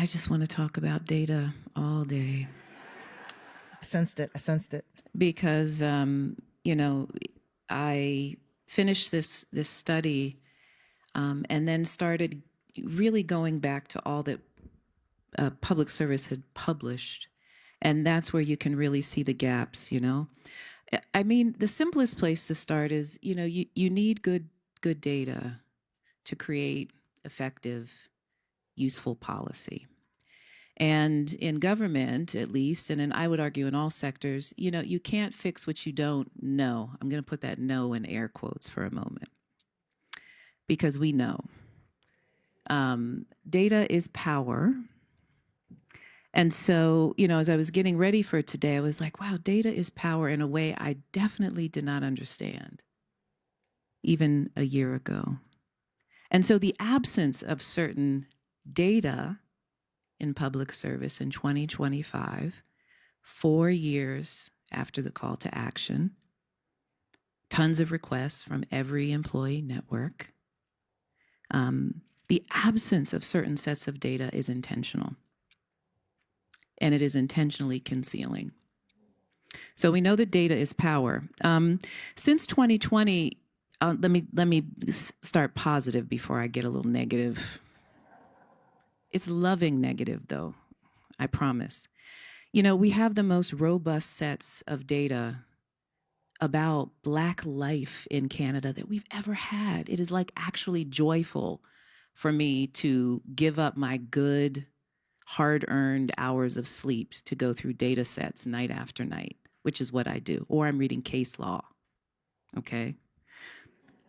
I just want to talk about data all day. I sensed it. I sensed it. Because, I finished this study and then started really going back to all that public service had published. And that's where you can really see the gaps, I mean, the simplest place to start is, you need good data to create effective, useful policy. And in government, at least, and I would argue in all sectors, you can't fix what you don't know. I'm going to put that "know" in air quotes for a moment, because we know. Data is power. And so, as I was getting ready for today, I was like, wow, data is power in a way I definitely did not understand even a year ago. And so the absence of certain data in public service in 2025, 4 years after the call to action, tons of requests from every employee network. The absence of certain sets of data is intentional, and it is intentionally concealing. So we know that data is power. Since 2020, let me start positive before I get a little negative. It's loving negative, though, I promise. We have the most robust sets of data about Black life in Canada that we've ever had. It is like actually joyful for me to give up my good, hard-earned hours of sleep to go through data sets night after night, which is what I do. Or I'm reading case law, okay?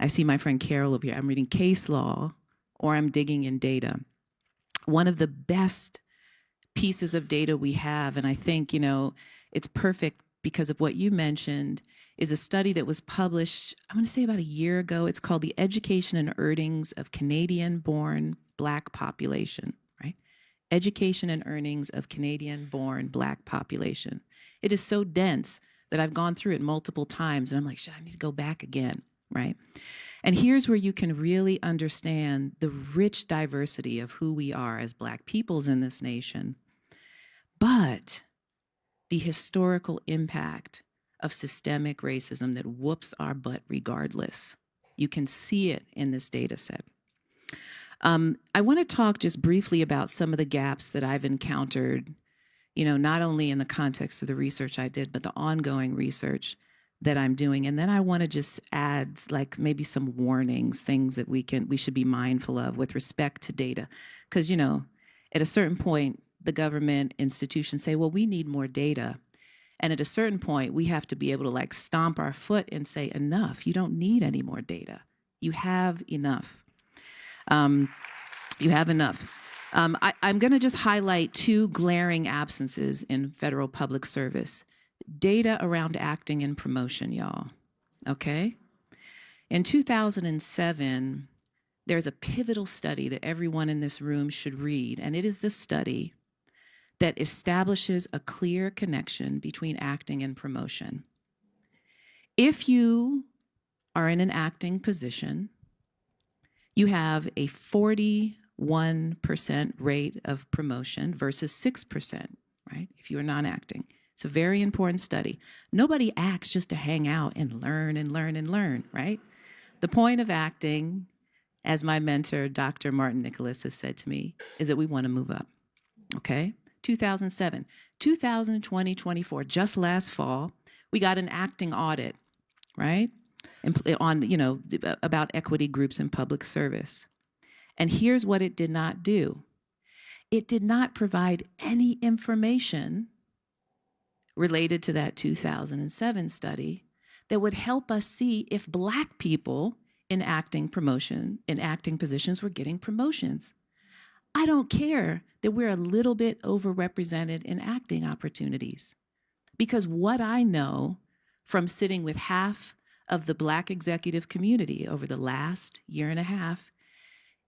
I see my friend Carol over here. I'm reading case law, or I'm digging in data. One of the best pieces of data we have, and I think, it's perfect because of what you mentioned, is a study that was published, I'm going to say about a year ago. It's called The Education and Earnings of Canadian-Born Black Population, right? Education and Earnings of Canadian-Born Black Population. It is so dense that I've gone through it multiple times, and I'm like, I need to go back again, right? And here's where you can really understand the rich diversity of who we are as Black peoples in this nation, but the historical impact of systemic racism that whoops our butt regardless. You can see it in this data set. I want to talk just briefly about some of the gaps that I've encountered, not only in the context of the research I did, but the ongoing research that I'm doing. And then I want to just add like maybe some warnings, things that we should be mindful of with respect to data. Because, at a certain point, the government institutions say, well, we need more data. And at a certain point, we have to be able to like stomp our foot and say, enough, you don't need any more data. You have enough. You have enough. I'm going to just highlight 2 glaring absences in federal public service. Data around acting and promotion, y'all, okay? In 2007, there's a pivotal study that everyone in this room should read, and it is the study that establishes a clear connection between acting and promotion. If you are in an acting position, you have a 41% rate of promotion versus 6%, right? If you are non-acting. It's a very important study. Nobody acts just to hang out and learn and learn and learn, right? The point of acting, as my mentor, Dr. Martin Nicholas, has said to me, is that we want to move up, okay? 2007, 2020, 24, just last fall, we got an acting audit, right? On, about equity groups in public service. And here's what it did not do. It did not provide any information related to that 2007 study that would help us see if Black people in acting positions were getting promotions. I don't care that we're a little bit overrepresented in acting opportunities, because what I know from sitting with half of the Black executive community over the last year and a half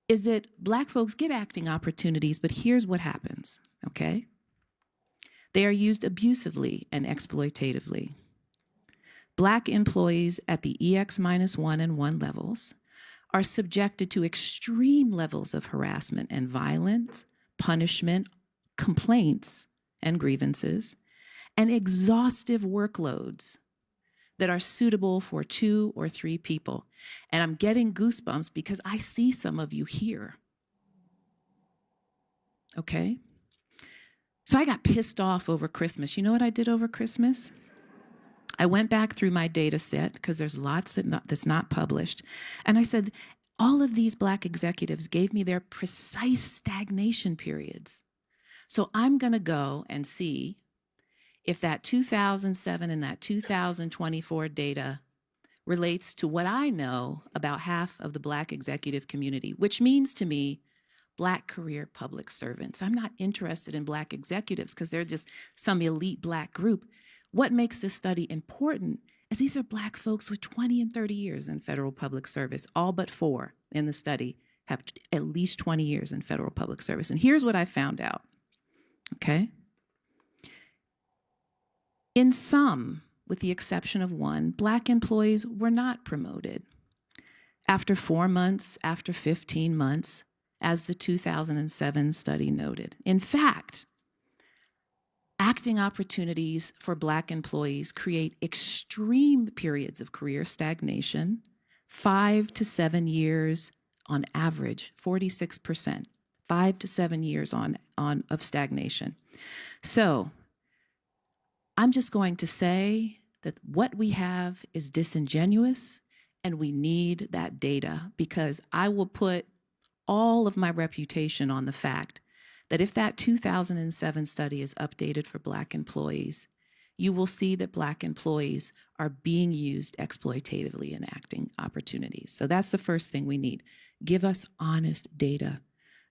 is that Black folks get acting opportunities, but here's what happens, okay? They are used abusively and exploitatively. Black employees at the EX-1 and 1 levels are subjected to extreme levels of harassment and violence, punishment, complaints and grievances, and exhaustive workloads that are suitable for 2 or 3 people. And I'm getting goosebumps because I see some of you here. Okay? So I got pissed off over Christmas. You know what I did over Christmas? I went back through my data set, because there's lots that's not published. And I said, all of these Black executives gave me their precise stagnation periods. So I'm going to go and see if that 2007 and that 2024 data relates to what I know about half of the Black executive community, which means to me, Black career public servants. I'm not interested in Black executives because they're just some elite Black group. What makes this study important is these are Black folks with 20 and 30 years in federal public service. All but 4 in the study have at least 20 years in federal public service. And here's what I found out, okay? In some, with the exception of 1, Black employees were not promoted. After 4 months, after 15 months, as the 2007 study noted. In fact, acting opportunities for Black employees create extreme periods of career stagnation, 5 to 7 years on average, 46%, 5 to 7 years of stagnation. So I'm just going to say that what we have is disingenuous, and we need that data, because I will put all of my reputation on the fact that if that 2007 study is updated for Black employees, you will see that Black employees are being used exploitatively in acting opportunities. So that's the first thing we need. Give us honest data.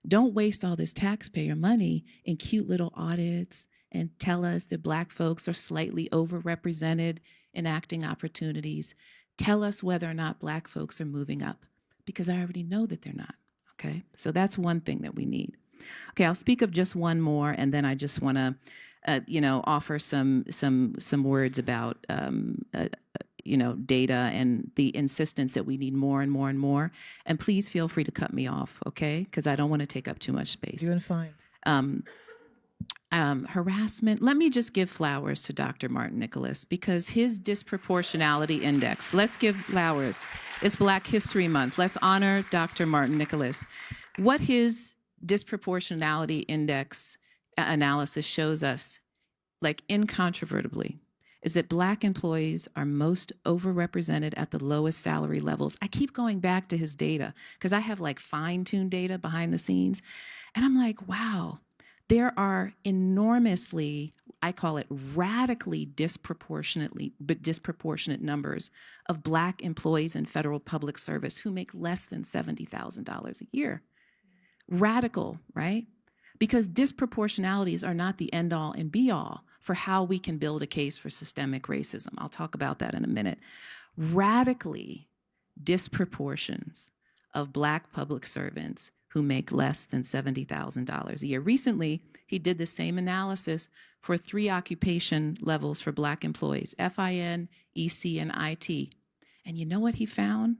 Don't waste all this taxpayer money in cute little audits and tell us that Black folks are slightly overrepresented in acting opportunities. Tell us whether or not Black folks are moving up, because I already know that they're not. Okay, so that's one thing that we need. Okay, I'll speak of just one more, and then I just want to, offer some words about, data and the insistence that we need more and more and more. And please feel free to cut me off, okay? Because I don't want to take up too much space. Doing fine. Harassment. Let me just give flowers to Dr. Martin Nicholas, because his disproportionality index, let's give flowers. It's Black History Month. Let's honor Dr. Martin Nicholas. What his disproportionality index analysis shows us, like incontrovertibly, is that Black employees are most overrepresented at the lowest salary levels. I keep going back to his data because I have like fine-tuned data behind the scenes. And I'm like, wow. There are enormously, I call it radically disproportionate numbers of Black employees in federal public service who make less than $70,000 a year. Radical, right? Because disproportionalities are not the end all and be all for how we can build a case for systemic racism. I'll talk about that in a minute. Radically disproportions of Black public servants who make less than $70,000 a year. Recently, he did the same analysis for 3 occupation levels for Black employees, FIN, EC, and IT. And you know what he found?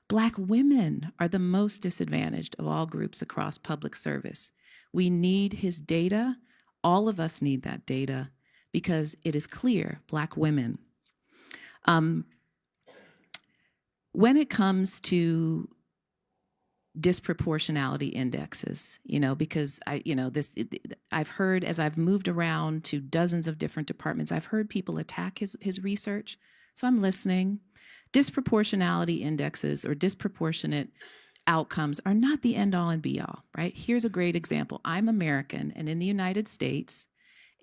Black women are the most disadvantaged of all groups across public service. We need his data. All of us need that data, because it is clear Black women. When it comes to disproportionality indexes, because I've heard, as I've moved around to dozens of different departments, I've heard people attack his research. So I'm listening. Disproportionality indexes or disproportionate outcomes are not the end all and be all, right? Here's a great example. I'm American, and in the United States,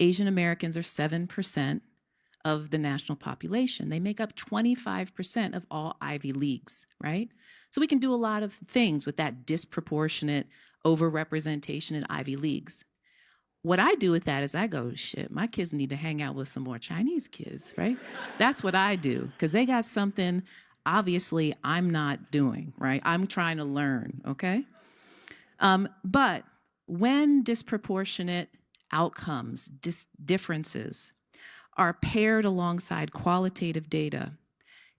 Asian Americans are 7% of the national population. They make up 25% of all Ivy Leagues, right? So we can do a lot of things with that disproportionate overrepresentation in Ivy Leagues. What I do with that is I go, shit, my kids need to hang out with some more Chinese kids, right? That's what I do, because they got something obviously I'm not doing, right? I'm trying to learn, okay? But when disproportionate outcomes, differences are paired alongside qualitative data,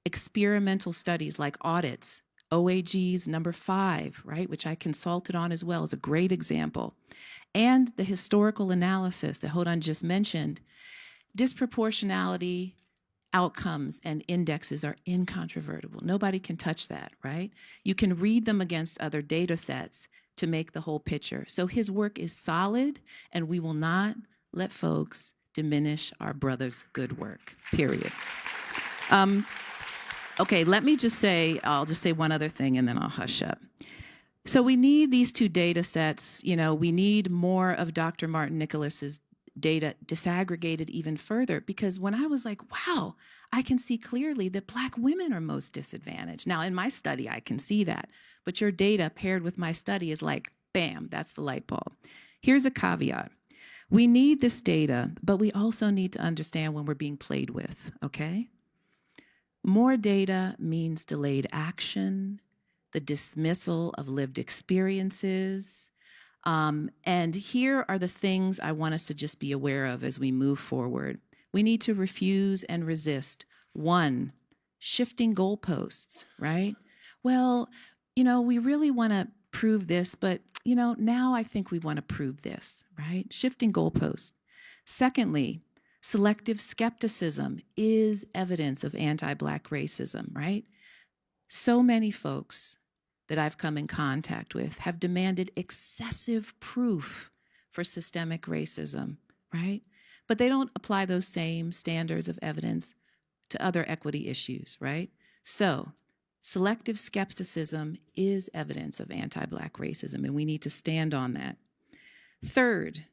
experimental studies like audits OAG's number 5, right, which I consulted on as well, is a great example. And the historical analysis that Hodan just mentioned, disproportionality outcomes and indexes are incontrovertible. Nobody can touch that, right? You can read them against other data sets to make the whole picture. So his work is solid, and we will not let folks diminish our brother's good work, period. Okay, let me just say, I'll just say one other thing and then I'll hush up. So we need these 2 data sets. You know, we need more of Dr. Martin Nicholas's data disaggregated even further, because when I was like, wow, I can see clearly that Black women are most disadvantaged. Now, in my study, I can see that, but your data paired with my study is like, bam, that's the light bulb. Here's a caveat. We need this data, but we also need to understand when we're being played with, okay? More data means delayed action, the dismissal of lived experiences. And here are the things I want us to just be aware of as we move forward. We need to refuse and resist. 1, shifting goalposts, right? Well, you know, we really want to prove this, but, you know, now I think we want to prove this, right? Shifting goalposts. Secondly, selective skepticism is evidence of anti-Black racism, right? So many folks that I've come in contact with have demanded excessive proof for systemic racism, right? But they don't apply those same standards of evidence to other equity issues, right? So selective skepticism is evidence of anti-Black racism, and we need to stand on that. Third,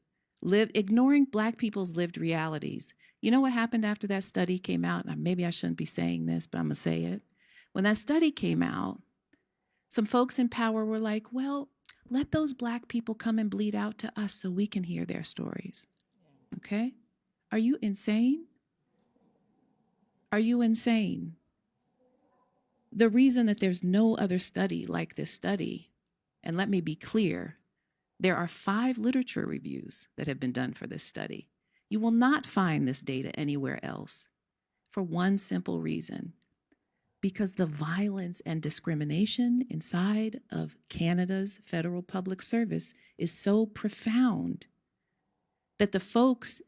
ignoring Black people's lived realities. You know what happened after that study came out? Maybe I shouldn't be saying this, but I'm going to say it. When that study came out, some folks in power were like, well, let those Black people come and bleed out to us so we can hear their stories. Okay? Are you insane? Are you insane? The reason that there's no other study like this study, and let me be clear, there are 5 literature reviews that have been done for this study. You will not find this data anywhere else for one simple reason. Because the violence and discrimination inside of Canada's federal public service is so profound that the folks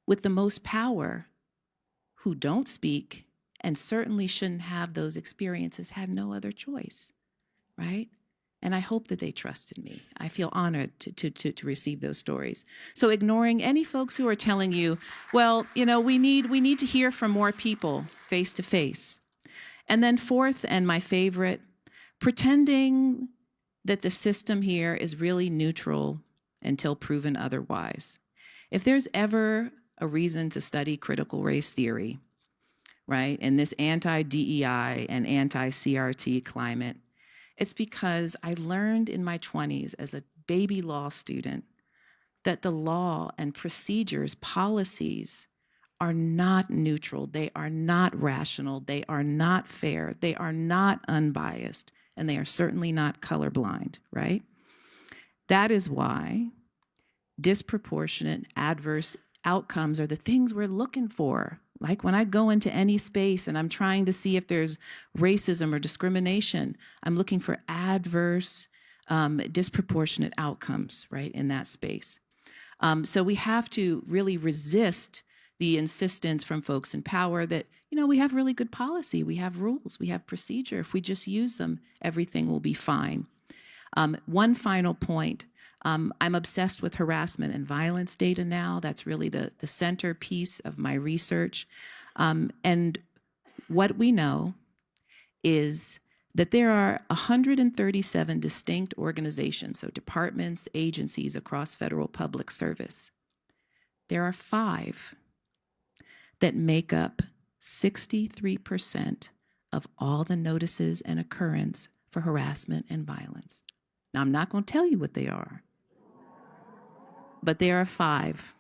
with the most power who don't speak and certainly shouldn't have those experiences had no other choice, right? And I hope that they trusted me. I feel honored to receive those stories. So ignoring any folks who are telling you, well, you know, we need to hear from more people face to face. And then 4th, and my favorite, pretending that the system here is really neutral until proven otherwise. If there's ever a reason to study critical race theory, right, in this anti-DEI and anti-CRT climate, it's because I learned in my 20s as a baby law student that the law and procedures, policies, are not neutral, they are not rational, they are not fair, they are not unbiased, and they are certainly not colorblind, right? That is why disproportionate adverse outcomes are the things we're looking for. Like when I go into any space and I'm trying to see if there's racism or discrimination, I'm looking for adverse, disproportionate outcomes, right, in that space. So we have to really resist the insistence from folks in power that, you know, we have really good policy, we have rules, we have procedure. If we just use them, everything will be fine. One final point. I'm obsessed with harassment and violence data now. That's really the centerpiece of my research. And what we know is that there are 137 distinct organizations, so departments, agencies across federal public service. There are 5 that make up 63% of all the notices and occurrence for harassment and violence. Now, I'm not going to tell you what they are, but there are 5.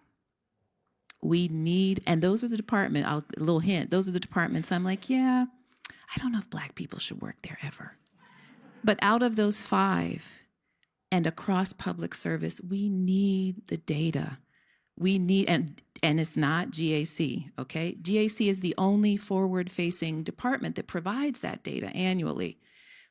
We need, and those are the department, a little hint, those are the departments I'm like, yeah, I don't know if Black people should work there ever. But out of those 5 and across public service, we need the data. We need, and it's not GAC, okay? GAC is the only forward-facing department that provides that data annually.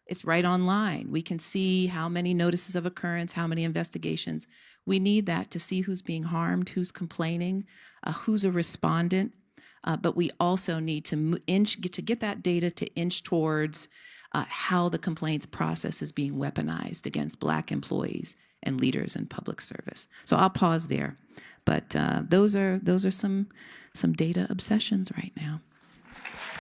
It's right online. We can see how many notices of occurrence, how many investigations. We need that to see who's being harmed, who's complaining, who's a respondent. But we also need to get that data to inch towards how the complaints process is being weaponized against Black employees and leaders in public service. So I'll pause there. But those are some data obsessions right now.